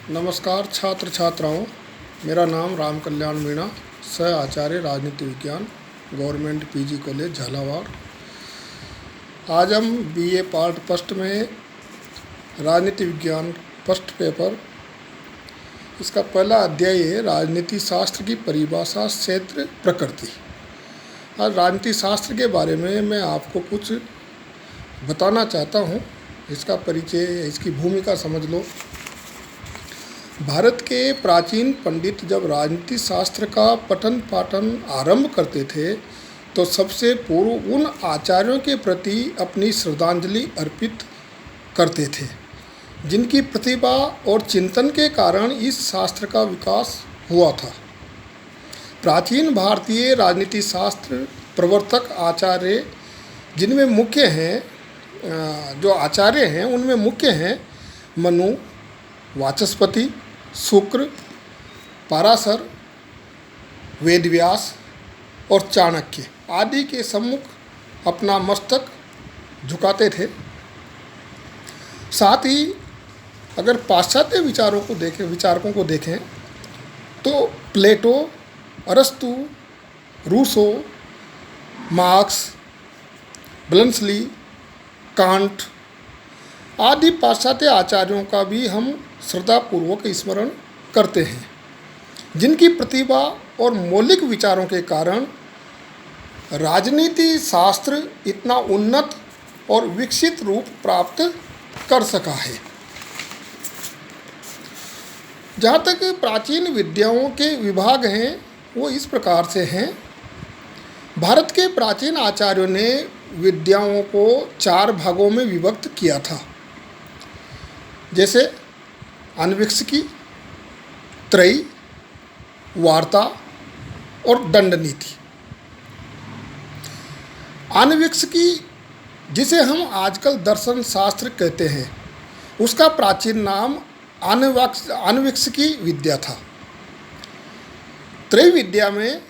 नमस्कार छात्र छात्राओं, मेरा नाम राम कल्याण मीणा, सह आचार्य राजनीति विज्ञान, गवर्नमेंट पीजी कॉलेज झालावाड़। आज हम बीए पार्ट फर्स्ट में राजनीति विज्ञान फर्स्ट पेपर, इसका पहला अध्याय है राजनीति शास्त्र की परिभाषा, क्षेत्र, प्रकृति। आज राजनीति शास्त्र के बारे में मैं आपको कुछ बताना चाहता हूँ। इसका परिचय, इसकी भूमिका समझ लो। भारत के प्राचीन पंडित जब राजनीति शास्त्र का पठन पाठन आरंभ करते थे तो सबसे पूर्व उन आचार्यों के प्रति अपनी श्रद्धांजलि अर्पित करते थे जिनकी प्रतिभा और चिंतन के कारण इस शास्त्र का विकास हुआ था। प्राचीन भारतीय राजनीति शास्त्र प्रवर्तक आचार्य जिनमें मुख्य हैं, जो आचार्य हैं उनमें मुख्य हैं मनु, वाचस्पति, शुक्र, पराशर, वेदव्यास और चाणक्य आदि के सम्मुख अपना मस्तक झुकाते थे। साथ ही अगर पाश्चात्य विचारकों को देखें तो प्लेटो, अरस्तु, रूसो, मार्क्स, ब्लंसली, कांट आदि पाश्चात्य आचार्यों का भी हम श्रद्धापूर्वक स्मरण करते हैं, जिनकी प्रतिभा और मौलिक विचारों के कारण राजनीति शास्त्र इतना उन्नत और विकसित रूप प्राप्त कर सका है। जहाँ तक प्राचीन विद्याओं के विभाग हैं वो इस प्रकार से हैं। भारत के प्राचीन आचार्यों ने विद्याओं को 4 भागों में विभक्त किया था, जैसे अन्वीक्षिकी, त्रयी, वार्ता और दंड नीति। अन्वीक्षिकी, जिसे हम आजकल दर्शन शास्त्र कहते हैं, उसका प्राचीन नाम अन्वीक्षिकी विद्या था। त्रयी विद्या में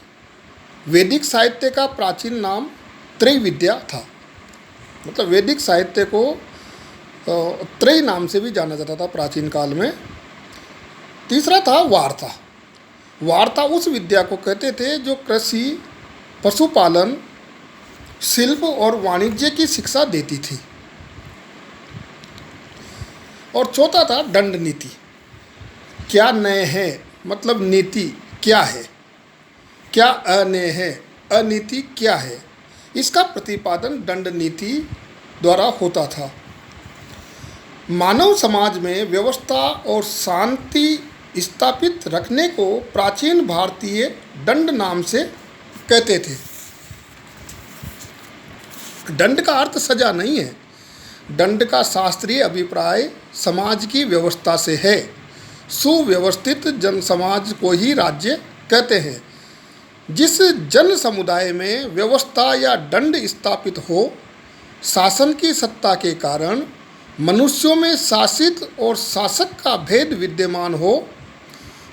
वैदिक साहित्य का प्राचीन नाम त्रयी विद्या था। मतलब वैदिक साहित्य को त्रयी नाम से भी जाना जाता था प्राचीन काल में। तीसरा था वार्ता। वार्ता उस विद्या को कहते थे जो कृषि, पशुपालन, शिल्प और वाणिज्य की शिक्षा देती थी। और चौथा था दंड नीति। क्या न्याय है, मतलब नीति क्या है, क्या अन्याय है, अनीति क्या है, इसका प्रतिपादन दंड नीति द्वारा होता था। मानव समाज में व्यवस्था और शांति स्थापित रखने को प्राचीन भारतीय दंड नाम से कहते थे। दंड का अर्थ सजा नहीं है। दंड का शास्त्रीय अभिप्राय समाज की व्यवस्था से है। सुव्यवस्थित जन समाज को ही राज्य कहते हैं। जिस जन समुदाय में व्यवस्था या दंड स्थापित हो, शासन की सत्ता के कारण मनुष्यों में शासित और शासक का भेद विद्यमान हो,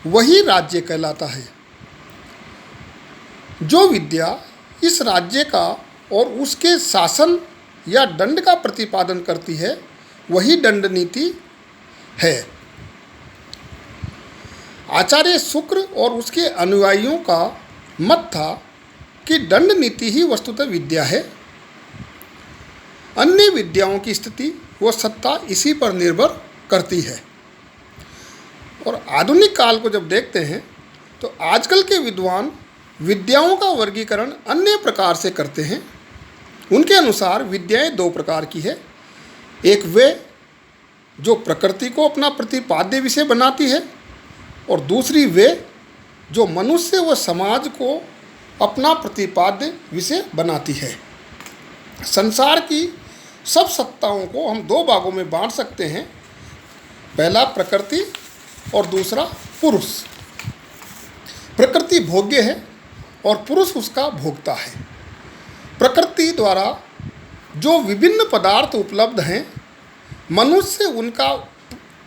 वही राज्य कहलाता है। जो विद्या इस राज्य का और उसके शासन या दंड का प्रतिपादन करती है, वही दंड नीति है। आचार्य शुक्र और उसके अनुयायियों का मत था कि दंड नीति ही वस्तुतः विद्या है। अन्य विद्याओं की स्थिति वो सत्ता इसी पर निर्भर करती है। और आधुनिक काल को जब देखते हैं तो आजकल के विद्वान विद्याओं का वर्गीकरण अन्य प्रकार से करते हैं। उनके अनुसार विद्याएं 2 प्रकार की है। एक वे जो प्रकृति को अपना प्रतिपाद्य विषय बनाती है, और दूसरी वे जो मनुष्य व समाज को अपना प्रतिपाद्य विषय बनाती है। संसार की सब सत्ताओं को हम 2 भागों में बांट सकते हैं। पहला प्रकृति और दूसरा पुरुष। प्रकृति भोग्य है और पुरुष उसका भोक्ता है। प्रकृति द्वारा जो विभिन्न पदार्थ उपलब्ध हैं, मनुष्य उनका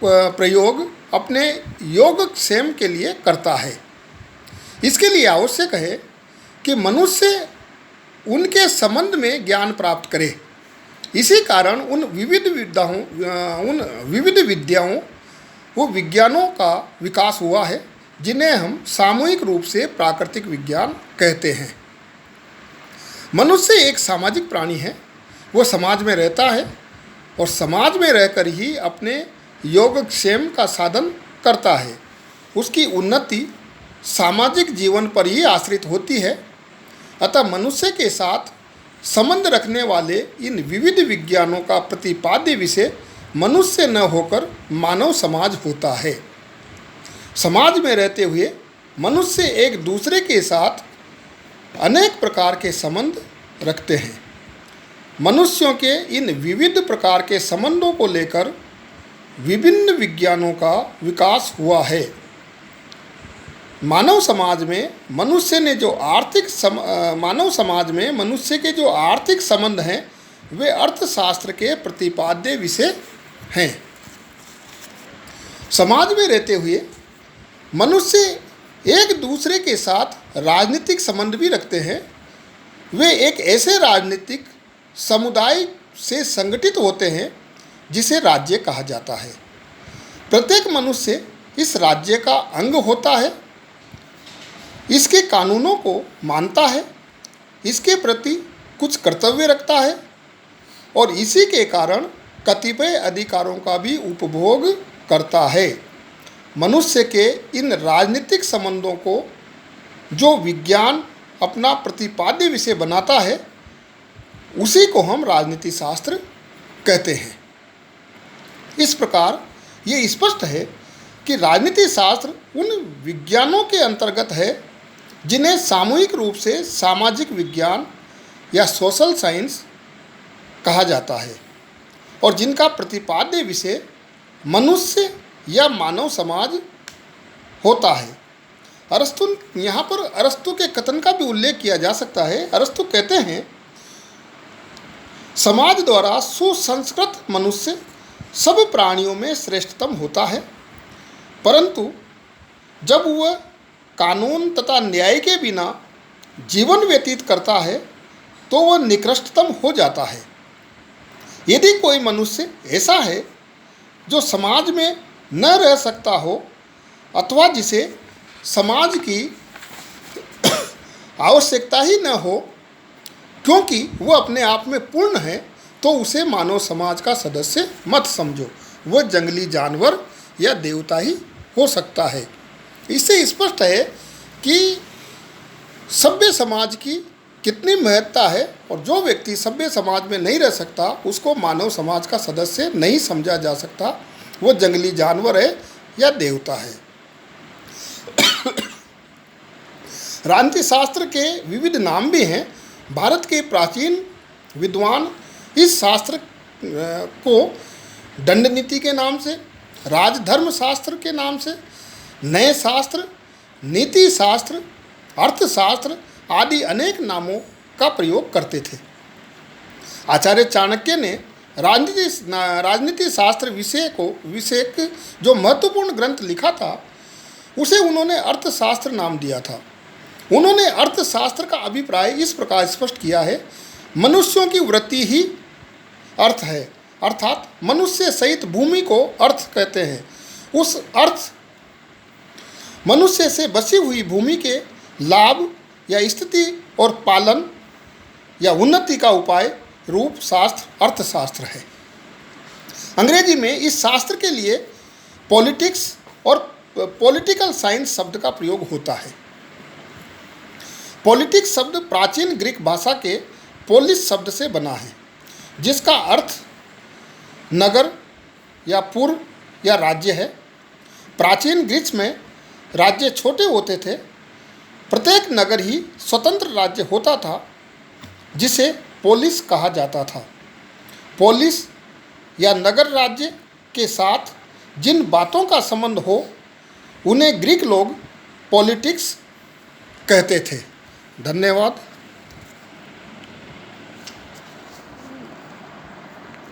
प्रयोग अपने योगक्षेम के लिए करता है। इसके लिए आवश्यक है कि मनुष्य उनके संबंध में ज्ञान प्राप्त करे। इसी कारण उन विविध विद्याओं वो विज्ञानों का विकास हुआ है जिन्हें हम सामूहिक रूप से प्राकृतिक विज्ञान कहते हैं। मनुष्य एक सामाजिक प्राणी है। वो समाज में रहता है और समाज में रहकर ही अपने योगक्षेम का साधन करता है। उसकी उन्नति सामाजिक जीवन पर ही आश्रित होती है। अतः मनुष्य के साथ संबंध रखने वाले इन विविध विज्ञानों का प्रतिपाद्य विषय मनुष्य न होकर मानव समाज होता है। समाज में रहते हुए मनुष्य एक दूसरे के साथ अनेक प्रकार के संबंध रखते हैं। मनुष्यों के इन विविध प्रकार के संबंधों को लेकर विभिन्न विज्ञानों का विकास हुआ है। मानव समाज में मनुष्य के जो आर्थिक संबंध हैं वे अर्थशास्त्र के प्रतिपाद्य विषय हैं। समाज में रहते हुए मनुष्य एक दूसरे के साथ राजनीतिक संबंध भी रखते हैं। वे एक ऐसे राजनीतिक समुदाय से संगठित होते हैं जिसे राज्य कहा जाता है। प्रत्येक मनुष्य इस राज्य का अंग होता है, इसके कानूनों को मानता है, इसके प्रति कुछ कर्तव्य रखता है और इसी के कारण कतिपय अधिकारों का भी उपभोग करता है। मनुष्य के इन राजनीतिक संबंधों को जो विज्ञान अपना प्रतिपाद्य विषय बनाता है उसी को हम राजनीति शास्त्र कहते हैं। इस प्रकार ये स्पष्ट है कि राजनीति शास्त्र उन विज्ञानों के अंतर्गत है जिन्हें सामूहिक रूप से सामाजिक विज्ञान या सोशल साइंस कहा जाता है और जिनका प्रतिपाद्य विषय मनुष्य या मानव समाज होता है। यहाँ पर अरस्तु के कथन का भी उल्लेख किया जा सकता है। अरस्तु कहते हैं, समाज द्वारा सुसंस्कृत मनुष्य सब प्राणियों में श्रेष्ठतम होता है, परंतु जब वह कानून तथा न्याय के बिना जीवन व्यतीत करता है तो वह निकृष्टतम हो जाता है। यदि कोई मनुष्य ऐसा है जो समाज में न रह सकता हो अथवा जिसे समाज की आवश्यकता ही न हो क्योंकि वह अपने आप में पूर्ण है, तो उसे मानव समाज का सदस्य मत समझो। वह जंगली जानवर या देवता ही हो सकता है। इससे स्पष्ट है कि सभ्य समाज की कितनी महत्ता है और जो व्यक्ति सभ्य समाज में नहीं रह सकता उसको मानव समाज का सदस्य नहीं समझा जा सकता। वो जंगली जानवर है या देवता है। राजनीति शास्त्र के विविध नाम भी हैं। भारत के प्राचीन विद्वान इस शास्त्र को दंड नीति के नाम से, राजधर्म शास्त्र के नाम से, न्याय शास्त्र, नीति शास्त्र, अर्थशास्त्र आदि अनेक नामों का प्रयोग करते थे। आचार्य चाणक्य ने राजनीति शास्त्र विषयक जो महत्वपूर्ण ग्रंथ लिखा था उसे उन्होंने अर्थशास्त्र नाम दिया था। उन्होंने अर्थशास्त्र का अभिप्राय इस प्रकार स्पष्ट किया है, मनुष्यों की वृत्ति ही अर्थ है, अर्थात मनुष्य सहित भूमि को अर्थ कहते हैं। उस अर्थ मनुष्य से बसी हुई भूमि के लाभ या स्थिति और पालन या उन्नति का उपाय रूप शास्त्र अर्थशास्त्र है। अंग्रेजी में इस शास्त्र के लिए पॉलिटिक्स और पॉलिटिकल साइंस शब्द का प्रयोग होता है। पॉलिटिक्स शब्द प्राचीन ग्रीक भाषा के पोलिस शब्द से बना है, जिसका अर्थ नगर या पुर या राज्य है। प्राचीन ग्रीस में राज्य छोटे होते थे। प्रत्येक नगर ही स्वतंत्र राज्य होता था जिसे पोलिस कहा जाता था। पोलिस या नगर राज्य के साथ जिन बातों का संबंध हो उन्हें ग्रीक लोग पॉलिटिक्स कहते थे। धन्यवाद।